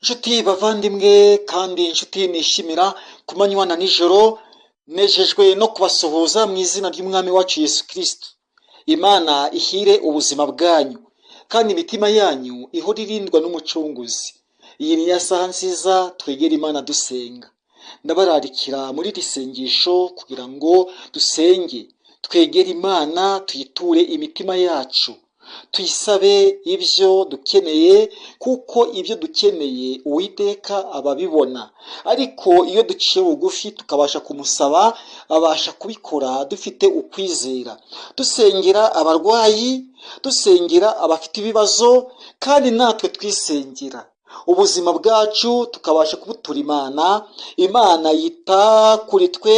Inshuti bavandimwe kandi inshuti nishimira ku manywa na nijoro, nejejwe no kubasuhuza mu izina ry'umwami wacu Yesu Kristo. Imana ihire ubuzima bwanyu kandi imitima yanyu ihore irindwa n'umucunguzi. Iyi ni ya saha nziza twegera Imana dusenga. Ndabararikira muri iri sengesho kugira ngo dusenge, twegere Imana, tuyiture imitima yacu, tuyisabe ibyo dukeneye, kuko ibyo dukeneye Uwiteka ababibona. Ariko iyo duciye bugufi tukabasha kumusaba, abasha kubikora dufite ukwizera, dusengera abarwayi, dusengera abafite ibibazo, kandi natwe twisengera ubuzima bwacu tukabasha kubutura Imana. Imana yita kuri twe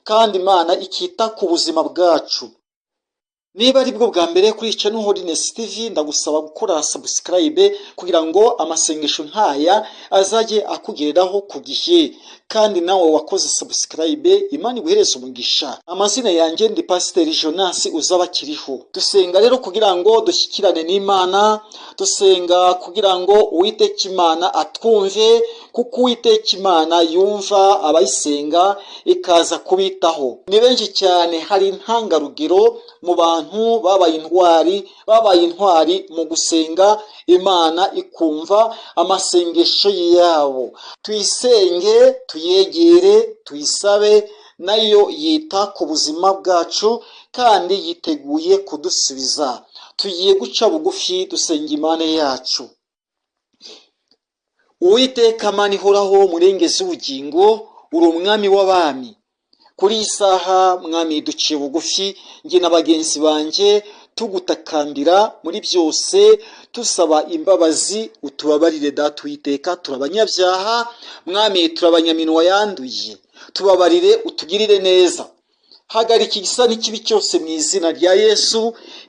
kandi Imana ikita ku buzima bwacu. Niba ari bwo bwa mbere kuri Channel Holiness TV, ndagusaba gukora subscribe kugira ngo amasengesho nkaya azajye akugereraho ku gihe. Kandi nawe wakoze subscribe, Imana iguhereze umugisha. Amazina yanjye ndi Pasiteri Jonas Uzabakiriho. Dusenga rero kugira ngo dushyikirane n'Imana, dusenga kugira ngo Uwiteka Imana atwumve, kuko Uwiteka Imana yumva abayisenga ikaza kubitaho. Ni benshi cyane, hari intangarugero mu bantu babaye intwari mu gusenga, Imana ikumva amasengesho yabo. Tuyisenge, tuyegere, tuyisabe, nayo yita ku buzima bwacu kandi yiteguye kudusubiza. Tugiye guca bugufi dusenga Imana yacu. Uwiteka Mana ihoraho, murengezi w'ubugingo, uri umwami w'abami. Kuri iyi saha mwami duciye bugufi, njye na bagenzi banjye, tugutakambira muri byose, tusaba imbabazi. Utubabarire Data Uwiteka, turabanyabyaha mwami, turabanyaminwa yanduye. Tubabarire, utugirire neza. Hagarika igisa n'ikibi cyose mu izina rya Yesu.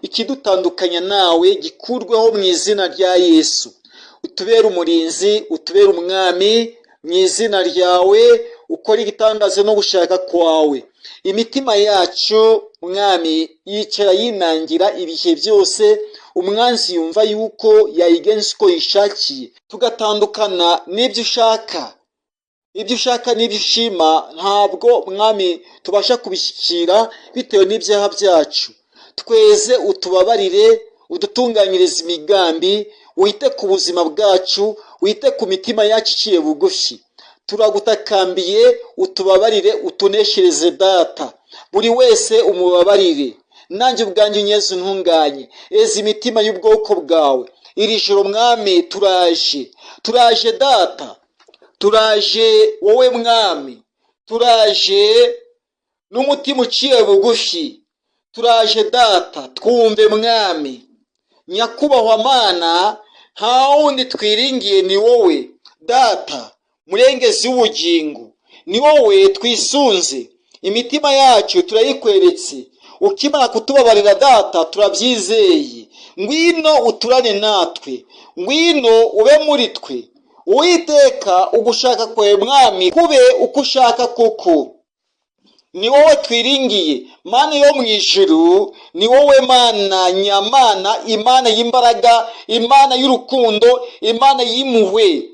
Ikidutandukanya nawe gikurweho mu izina rya Yesu. Utubere umurinzi, utubere umwami mu izina ryawe. Ukora igitangaza no gushaka kwawe. Imitima yacu mwami yicara yinangira ibihe byose. Umwanzi yumva yuko yayigenza uko yishakiye, tugatandukana n'ibyo ushaka. Ibyo ushaka n'ibyo ushima ntabwo mwami tubasha kubishyikira bitewe n'ibyaha byacu. Tweze utubabarire, udutunganyirize imigambi, wite ku buzima bwacu, wite ku mitima yacu iciye bugufi. Turagutakambiye, utubabarire, utuneshereze Data. Buri wese umubabarire. Nanjye ubwanjye unyeze untunganye. Eza imitima y'ubwoko bwawe. Iri joro mwami turaje Data, turaje wowe mwami, turaje n'umutima uciye bugufi. Turaje Data, twumve mwami. Nyakubahwa Mana, nta wundi twiringiye ni wowe Data, murengezi w'ubugingo. Ni wowe twisunze, imitima yacu turayikweretse. Ukimara kutubabarira Data, turabyizeye. Ngwino uturane natwe, ngwino ube muri twe. Uwiteka, ugushaka kwawe mwami kube uko ushaka koko. Ni wowe twiringiye Mana yo mu ijuru. Ni wowe Mana nyamana, Imana y'imbaraga, Imana y'urukundo, Imana y'impuhwe.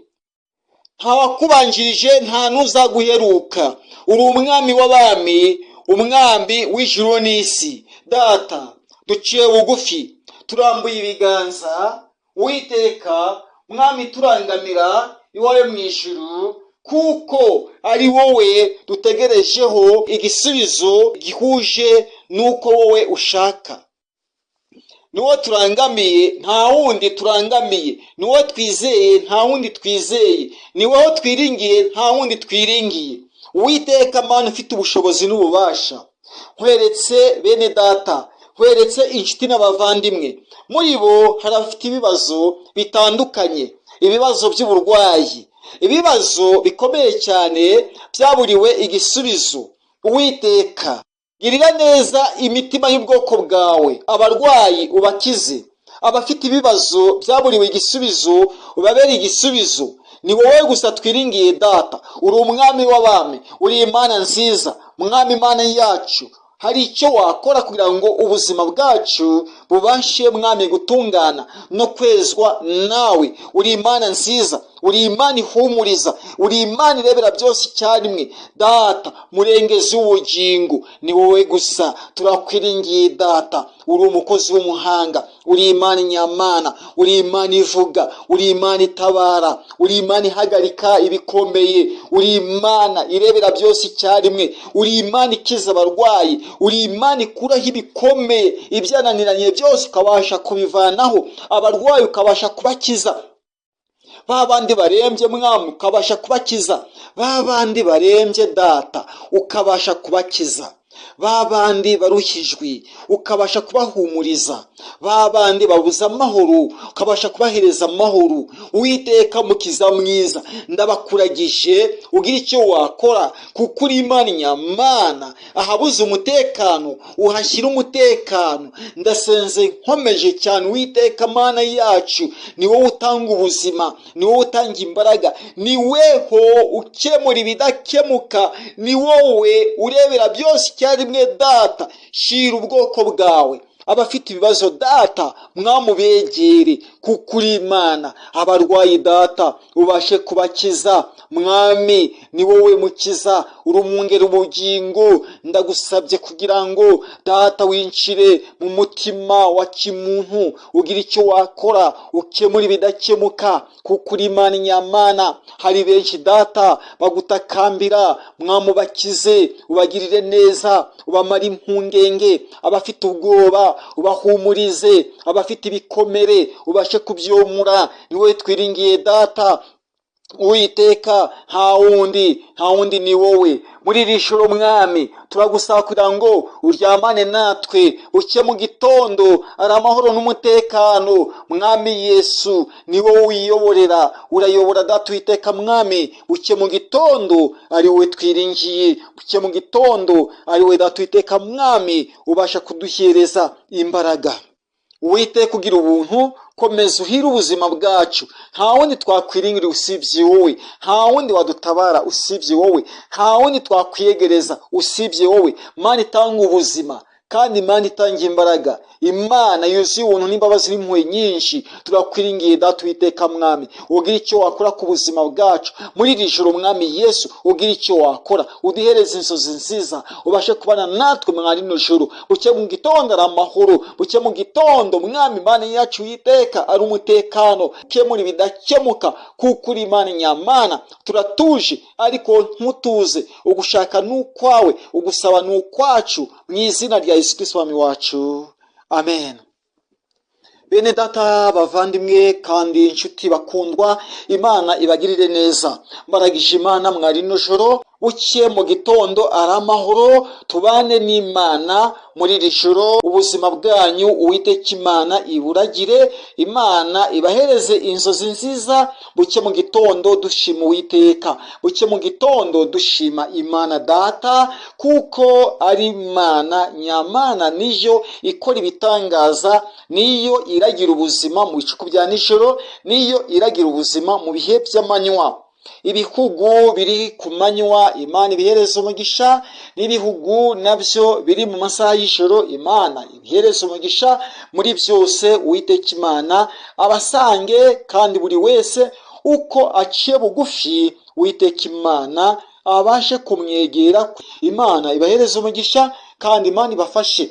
Nta wakubanjirije, nta n'uzaguheruka. Uri umwami w'abami, umwami w'ijuru n'isi. Data, duciye bugufi, turambuye ibiganza. Uwiteka mwami, turangamira iwawe mu ijuru, kuko ari wowe dutegerejeho igisubizo gihuje n'uko wowe ushaka. Ni wowe turangamiye, nta wundi turangamiye. Ni wowe twizeye, nta wundi twizeye. Ni wowe twiringiye, nta wundi twiringiye. Uwiteka Mana ufite ubushobozi n'ububasha, nkweretse bene Data, nkweretse inshuti n'abavandimwe. Muri bo hari abafite ibibazo bitandukanye, ibibazo by'uburwayi, ibibazo bikomeye cyane byaburiwe igisubizo. Uwiteka, girira neza imitima y'ubwoko bwawe. Abarwayi ubakize, abafite ibibazo byaburiwe igisubizo ubabere igisubizo. Ni wowe gusa twiringiye Data. Uri umwami w'abami, uri Imana nziza, mwami Imana yacu. hari icyo wakora kugira ngo ubuzima bwacu bubashe mwami gutungana no kwezwa nawe. Uri Imana nziza, uri Imana ihumuriza, uri Imana irebera byose icyarimwe. Data murengezi w'ubugingo, ni wowe gusa turakwiringiye Data. Uri umukozi w'umuhanga, uri Imana nyamana, uri Imana ivuga, uri Imana itabara, uri Imana ihagarika ibikomeye, uri Imana irebera byose icyarimwe, uri Imana ikiza abarwayi, uri Imana ikuraho ibikomeye, ibyananiranye byose ukabasha kubivanaho, abarwayi ukabasha kubakiza, ba bandi barembye mwami ukabasha kubakiza, ba bandi barembye Data ukabasha kubakiza, ba bandi baruhijwe ukabasha kubahumuriza, ba bandi babuze amahoro ukabasha kubahereza amahoro. Uwiteka mukiza mwiza, ndabakuragije ugira icyo wakora, kuko uri Imana nyamana. Ahabuze umutekano uhashyira umutekano. Ndasenze nkomeje cyane Uwiteka Mana yacu, ni wowe utanga ubuzima, ni wowe utanga imbaraga, ni weho ukemura ibidakemuka, ni wowe urebera byose icyarimwe Data. Shira ubwoko bwawe abafite ibibazo Data mwamubegere, kuko uri Imana. Abarwayi Data ubashe kubakiza mwami, ni wowe mukiza, uri umwungeri ubugingo. Ndagusabye kugira ngo Data winjire mu mutima wa kimuntu, ugira icyo wakora ukemura ibidakemuka, kuko uri Imana nyamana. Hari benshi Data bagutakambira, mwamubakize, ubagirire neza, ubamara impungenge. Abafite ubwoba ubahumurize, abafite ibikomere ubashe kubyomura. Ni wowe twiringiye Data. Uwiteka nta wundi ni wowe. Muri iri joro mwami turagusaba kugira ngo uryamane natwe, uke mu gitondo ari amahoro n'umutekano. Mwami Yesu ni wowe wiyoborera, urayobora Data Uwiteka mwami. Uke mu gitondo ari wowe twiringiye, uke mu gitondo ari wowe Data Uwiteka mwami ubasha kuduhereza imbaraga. Uwiteka ugira ubuntu, komeza uhire ubuzima bwacu. Nta wundi twakwiringira usibye wowe, nta wundi wadutabara usibye wowe, nta wundi twakwiyegereza usibye wowe. Mana itanga ubuzima kandi Imana itanga imbaraga, Imana yuzuye ubuntu n'imbabazi n'impuhwe nyinshi. Turakwiringiye Data Uwiteka mwami, ugira icyo wakora ku buzima bwacu muri iri joro mwami Yesu. Ugira icyo wakora, uduhereze inzozi nziza, ubashe kubana natwe mwari no joro. Buke mu gitondo ari amahoro, buke mu gitondo mwami Imana yacu Uwiteka ari umutekano, kemura ibidakemuka, kuko uri Imana nyamana. Turatuje ariko ntutuze, ugushaka n'ukwawe, ugusaba n'ukwacu, mu izina rya Yesu Kristo mwami wacu, amen. Bene Data bavandimwe kandi inshuti bakundwa, Imana ibagirire neza. Mbaragije Imana mwari no joro, buke mu gitondo ari amahoro. Tubane n'Imana muri iri joro, ubuzima bwanyu Uwiteka Imana iburagire, Imana ibahereze inzozi nziza. Buke mu gitondo dushima Uwiteka, buke mu gitondo dushima Imana Data, kuko ari Imana nyamana, niyo ikora ibitangaza, niyo iragira ubuzima mu bicuku bya nijoro, niyo iragira ubuzima mu bihe by'amanywa. Ibihugu biri ku manywa Imana ibihereza umugisha, n'ibihugu nabyo biri mu masaha y'ijoro Imana ibihereza umugisha. Muri byose Uwiteka Imana abasange, kandi buri wese uko aciye bugufi Uwiteka Imana abashe kumwegera. Imana ibahereza umugisha kandi Imana ibafashe